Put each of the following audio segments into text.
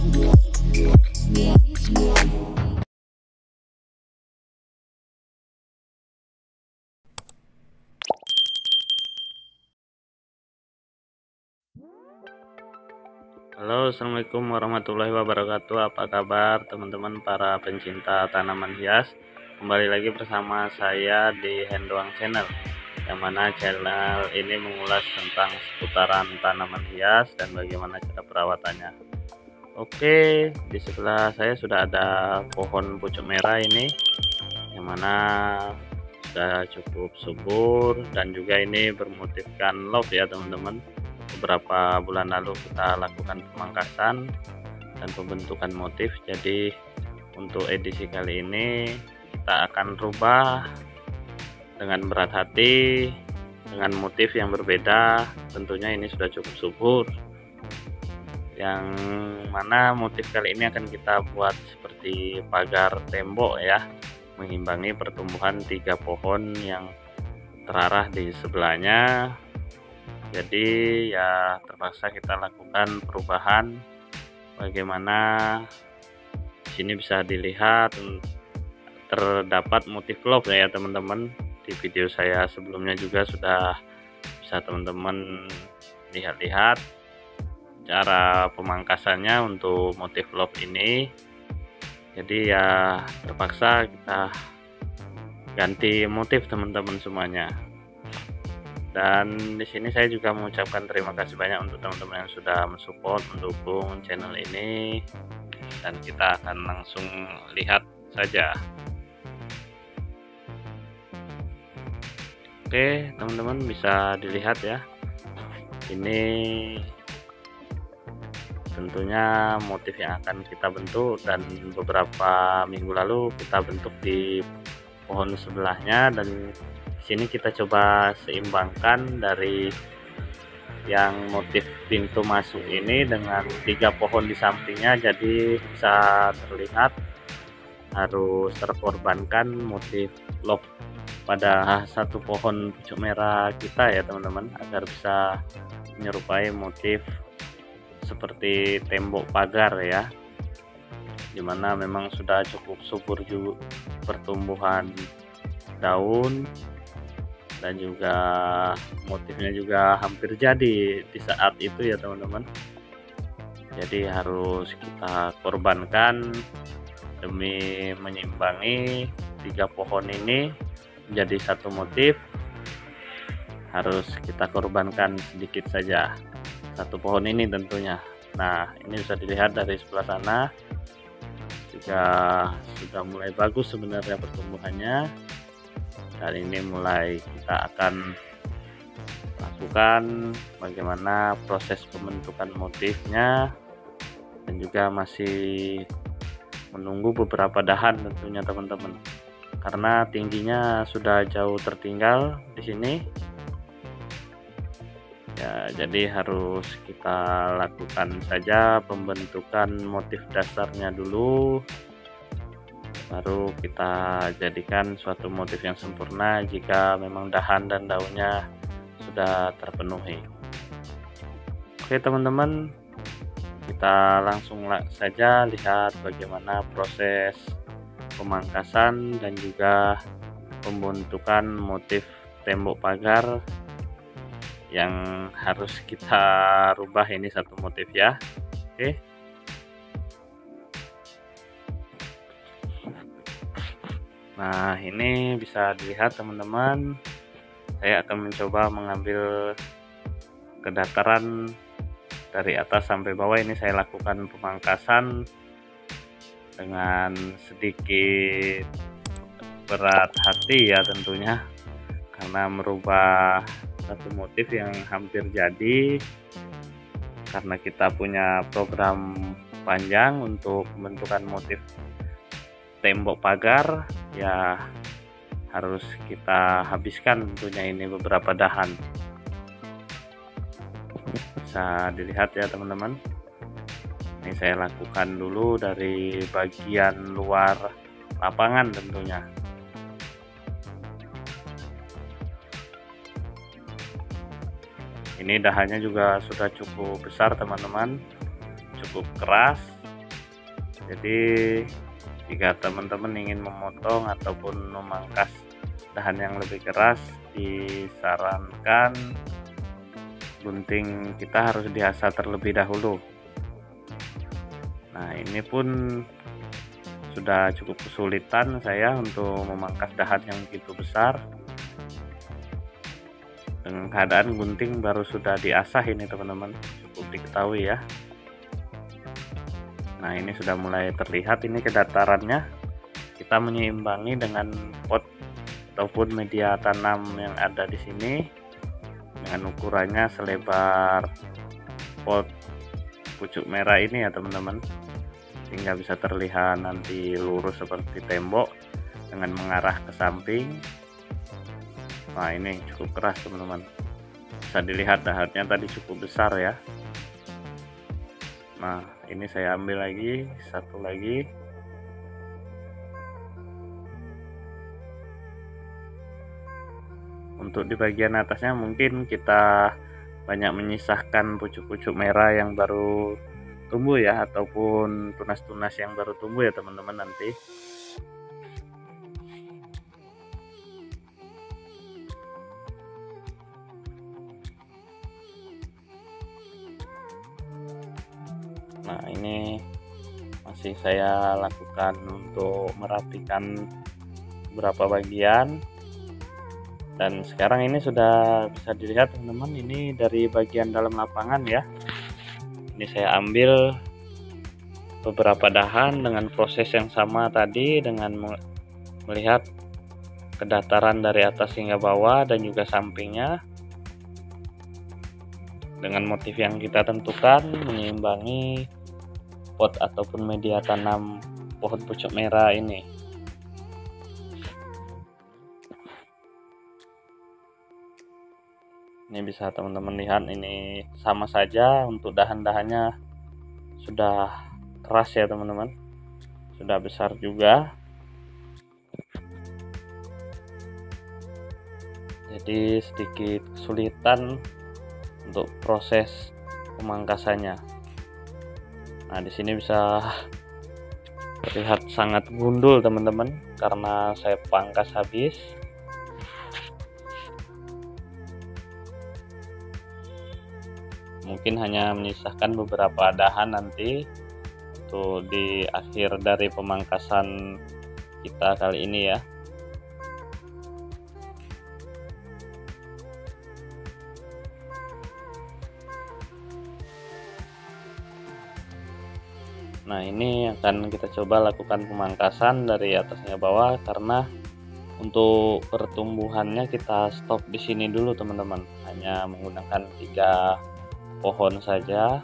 Halo, assalamualaikum warahmatullahi wabarakatuh. Apa kabar teman-teman para pencinta tanaman hias? Kembali lagi bersama saya di Hendoang Channel, yang mana channel ini mengulas tentang seputaran tanaman hias dan bagaimana cara perawatannya. Oke, di sebelah saya sudah ada pohon pucuk merah ini, yang mana sudah cukup subur dan juga ini bermotifkan love ya teman-teman. Beberapa bulan lalu kita lakukan pemangkasan dan pembentukan motif, jadi untuk edisi kali ini kita akan rubah dengan berat hati, dengan motif yang berbeda. Tentunya ini sudah cukup subur, yang mana motif kali ini akan kita buat seperti pagar tembok ya, mengimbangi pertumbuhan 3 pohon yang terarah di sebelahnya. Jadi ya terpaksa kita lakukan perubahan. Bagaimana di sini bisa dilihat terdapat motif love ya teman-teman. Di video saya sebelumnya juga sudah bisa teman-teman lihat-lihat cara pemangkasannya untuk motif love ini. Jadi ya terpaksa kita ganti motif teman-teman semuanya. Dan di sini saya juga mengucapkan terima kasih banyak untuk teman-teman yang sudah mensupport, mendukung channel ini, dan kita akan langsung lihat saja. Oke teman-teman, bisa dilihat ya, ini tentunya motif yang akan kita bentuk, dan beberapa minggu lalu kita bentuk di pohon sebelahnya. Dan sini kita coba seimbangkan dari yang motif pintu masuk ini dengan 3 pohon di sampingnya, jadi bisa terlihat harus terkorbankan motif love pada satu pohon pucuk merah kita ya teman-teman, agar bisa menyerupai motif seperti tembok pagar ya, dimana memang sudah cukup subur juga pertumbuhan daun, dan juga motifnya juga hampir jadi di saat itu ya teman-teman. Jadi harus kita korbankan demi menyeimbangi 3 pohon ini menjadi satu motif. Harus kita korbankan sedikit saja satu pohon ini tentunya. Nah ini bisa dilihat dari sebelah sana juga sudah mulai bagus sebenarnya pertumbuhannya. Dan ini mulai kita akan lakukan bagaimana proses pembentukan motifnya, dan juga masih menunggu beberapa dahan tentunya teman-teman, karena tingginya sudah jauh tertinggal di sini ya. Jadi harus kita lakukan saja pembentukan motif dasarnya dulu, baru kita jadikan suatu motif yang sempurna jika memang dahan dan daunnya sudah terpenuhi. Oke teman-teman, kita langsung saja lihat bagaimana proses pemangkasan dan juga pembentukan motif tembok pagar yang harus kita rubah ini satu motif ya. Oke. Nah ini bisa dilihat teman-teman, saya akan mencoba mengambil kedataran dari atas sampai bawah. Ini saya lakukan pemangkasan dengan sedikit berat hati ya tentunya, karena merubah satu motif yang hampir jadi. Karena kita punya program panjang untuk pembentukan motif tembok pagar ya, harus kita habiskan tentunya ini beberapa dahan. Bisa dilihat ya teman-teman, ini saya lakukan dulu dari bagian luar lapangan tentunya. Ini dahannya juga sudah cukup besar teman-teman, cukup keras, Jadi jika teman-teman ingin memotong ataupun memangkas dahan yang lebih keras, disarankan gunting kita harus diasah terlebih dahulu. Nah, ini pun sudah cukup kesulitan saya untuk memangkas dahan yang begitu besar dengan keadaan gunting baru sudah diasah ini teman-teman, cukup diketahui ya. Nah, ini sudah mulai terlihat ini kedatarannya. Kita menyeimbangi dengan pot ataupun media tanam yang ada di sini dengan ukurannya selebar pot pucuk merah ini ya teman-teman, sehingga bisa terlihat nanti lurus seperti tembok dengan mengarah ke samping. Nah, ini cukup keras teman-teman, bisa dilihat dahannya tadi cukup besar ya. Nah, ini saya ambil lagi satu lagi. Untuk di bagian atasnya mungkin kita banyak menyisahkan pucuk-pucuk merah yang baru tumbuh ya, ataupun tunas-tunas yang baru tumbuh ya teman-teman nanti. Nah, ini masih saya lakukan untuk merapikan beberapa bagian. Dan sekarang ini sudah bisa dilihat teman-teman, ini dari bagian dalam lapangan ya. Ini saya ambil beberapa dahan dengan proses yang sama tadi, dengan melihat kedataran dari atas hingga bawah dan juga sampingnya. Dengan motif yang kita tentukan, menyeimbangi pot ataupun media tanam pohon pucuk merah ini. Ini bisa teman-teman lihat, ini sama saja untuk dahan-dahannya sudah keras ya teman-teman, sudah besar juga. Jadi sedikit kesulitan untuk proses pemangkasannya. Nah, di sini bisa terlihat sangat gundul teman-teman karena saya pangkas habis. Mungkin hanya menyisakan beberapa dahan nanti untuk di akhir dari pemangkasan kita kali ini ya. Nah, ini akan kita coba lakukan pemangkasan dari atasnya bawah, karena untuk pertumbuhannya kita stop di sini dulu teman-teman, hanya menggunakan 3 pohon saja.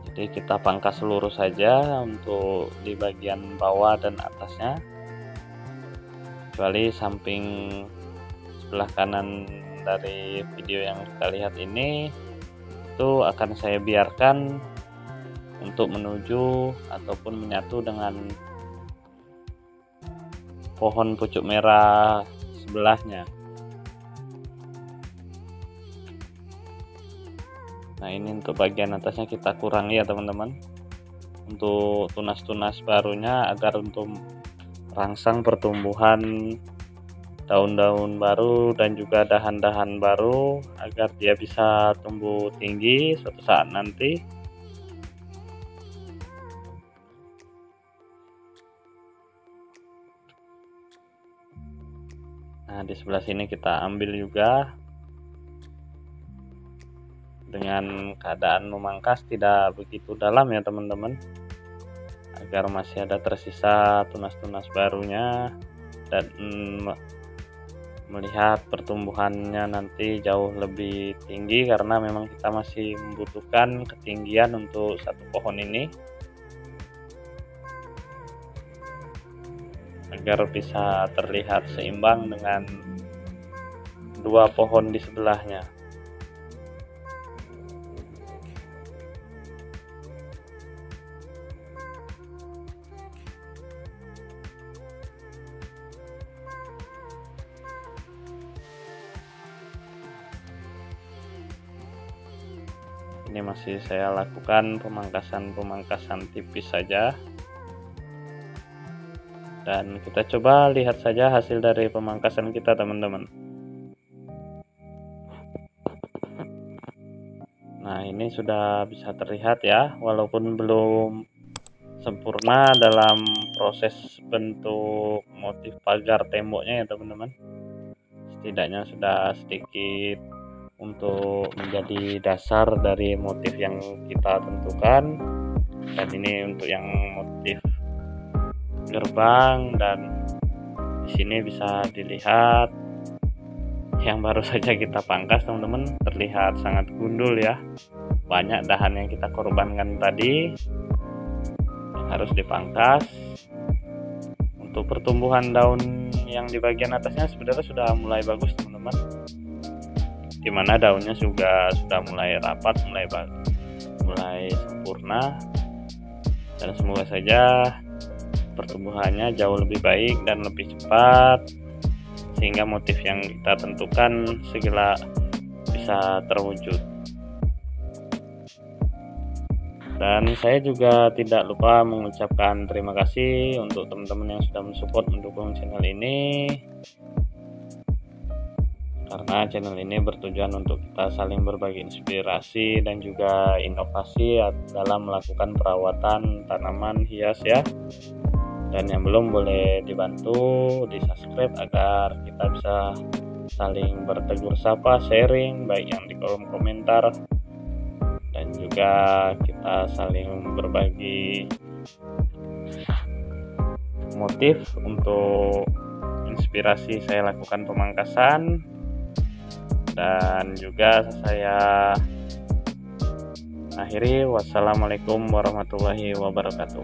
Jadi kita pangkas lurus saja untuk di bagian bawah dan atasnya, kecuali samping sebelah kanan dari video yang kita lihat ini, itu akan saya biarkan untuk menuju ataupun menyatu dengan pohon pucuk merah sebelahnya. Nah, ini untuk bagian atasnya kita kurangi ya teman-teman, untuk tunas-tunas barunya, agar untuk rangsang pertumbuhan daun-daun baru dan juga dahan-dahan baru, agar dia bisa tumbuh tinggi suatu saat nanti. Nah, di sebelah sini kita ambil juga dengan keadaan memangkas tidak begitu dalam ya teman-teman, agar masih ada tersisa tunas-tunas barunya, dan melihat pertumbuhannya nanti jauh lebih tinggi, karena memang kita masih membutuhkan ketinggian untuk satu pohon ini agar bisa terlihat seimbang dengan 2 pohon di sebelahnya. Ini masih saya lakukan pemangkasan tipis saja, dan kita coba lihat saja hasil dari pemangkasan kita, teman-teman. Nah, ini sudah bisa terlihat ya, walaupun belum sempurna dalam proses bentuk motif pagar temboknya ya, teman-teman. Setidaknya sudah sedikit untuk menjadi dasar dari motif yang kita tentukan. Dan ini untuk yang motif gerbang, dan di sini bisa dilihat yang baru saja kita pangkas, teman-teman. Terlihat sangat gundul ya, banyak dahan yang kita korbankan tadi yang harus dipangkas. Untuk pertumbuhan daun yang di bagian atasnya sebenarnya sudah mulai bagus, teman-teman, dimana daunnya juga sudah mulai rapat, mulai sempurna, dan semoga saja pertumbuhannya jauh lebih baik dan lebih cepat, sehingga motif yang kita tentukan segera bisa terwujud. Dan saya juga tidak lupa mengucapkan terima kasih untuk teman-teman yang sudah mensupport mendukung channel ini, karena channel ini bertujuan untuk kita saling berbagi inspirasi dan juga inovasi dalam melakukan perawatan tanaman hias ya. Dan yang belum, boleh dibantu di subscribe agar kita bisa saling bertegur sapa, sharing baik yang di kolom komentar, dan juga kita saling berbagi motif untuk inspirasi saya lakukan pemangkasan. Dan juga saya akhiri, wassalamualaikum warahmatullahi wabarakatuh.